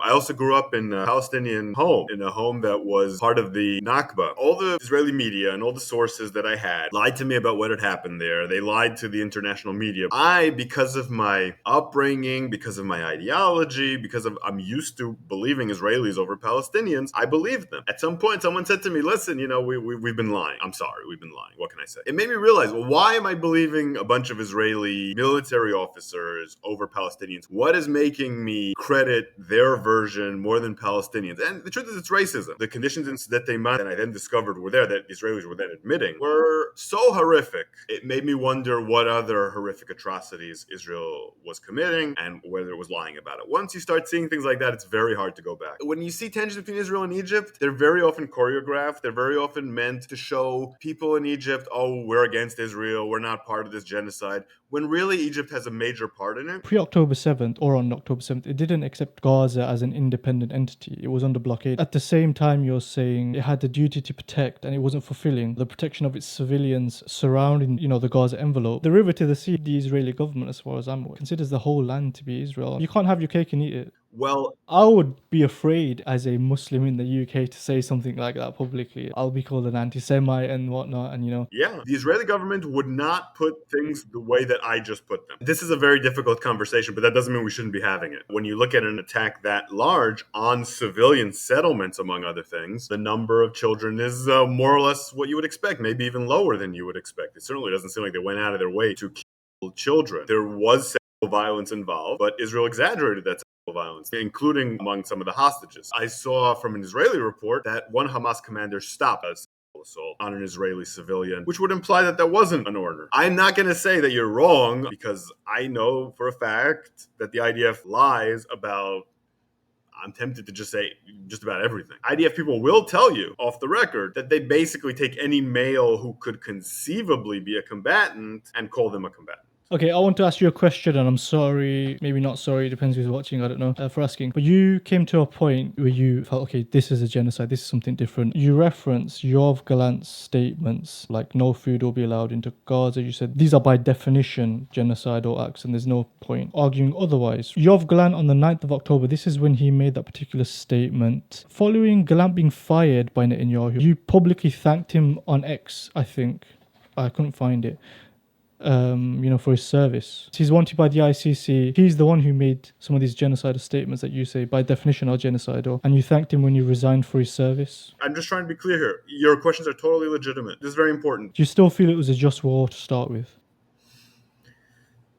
I also grew up in a Palestinian home, in a home that was part of the Nakba. All the Israeli media and all the sources that I had lied to me about what had happened there. They lied to the international media. Because of my upbringing, because of my ideology, I'm used to believing Israelis over Palestinians, I believed them. At some point, someone said to me, listen, we've been lying. I'm sorry, we've been lying. What can I say? It made me realize, well, why am I believing a bunch of Israeli military officers over Palestinians? What is making me credit their version more than Palestinians? And the truth is, it's racism. The conditions in Sdet Teiman that I then discovered were there, that the Israelis were then admitting, were so horrific. It made me wonder what other horrific atrocities Israel was committing and whether it was lying about it. Once you start seeing things like that, it's very hard to go back. When you see tensions between Israel and Egypt, they're very often choreographed. They're very often meant to show people in Egypt, oh, we're against Israel, we're not part of this genocide, when really Egypt has a major part in it. Pre-October 7th, or on October 7th, it didn't accept Gaza as an independent entity. It was under blockade. At the same time, you're saying it had the duty to protect, and it wasn't fulfilling the protection of its civilians surrounding, the Gaza envelope. The river to the sea, the Israeli government, as far as I'm aware, considers the whole land to be Israel. You can't have your cake and eat it. Well, I would be afraid as a Muslim in the UK to say something like that publicly. I'll be called an anti-Semite and whatnot, and yeah, the Israeli government would not put things the way that I just put them. This is a very difficult conversation, but that doesn't mean we shouldn't be having it. When you look at an attack that large on civilian settlements, among other things, the number of children is more or less what you would expect, maybe even lower than you would expect. It certainly doesn't seem like they went out of their way to kill children. There was sexual violence involved, but Israel exaggerated that violence, including among some of the hostages. I saw from an Israeli report that one Hamas commander stopped a sexual assault on an Israeli civilian, which would imply that that wasn't an order. I'm not going to say that you're wrong, because I know for a fact that the IDF lies about, I'm tempted to just say just about everything. IDF people will tell you off the record that they basically take any male who could conceivably be a combatant and call them a combatant. Okay, I want to ask you a question, and I'm sorry, maybe not sorry, depends who's watching, I don't know, for asking. But you came to a point where you felt, okay, this is a genocide, this is something different. You reference Yoav Gallant's statements, like no food will be allowed into Gaza. You said these are by definition genocidal acts, and there's no point arguing otherwise. Yoav Gallant on the 9th of October, this is when he made that particular statement. Following Gallant being fired by Netanyahu, you publicly thanked him on X, I think. I couldn't find it. For his service. He's wanted by the ICC. He's the one who made some of these genocidal statements that you say by definition are genocidal, and you thanked him when you resigned for his service. I'm just trying to be clear here. Your questions are totally legitimate. This is very important. Do you still feel it was a just war to start with?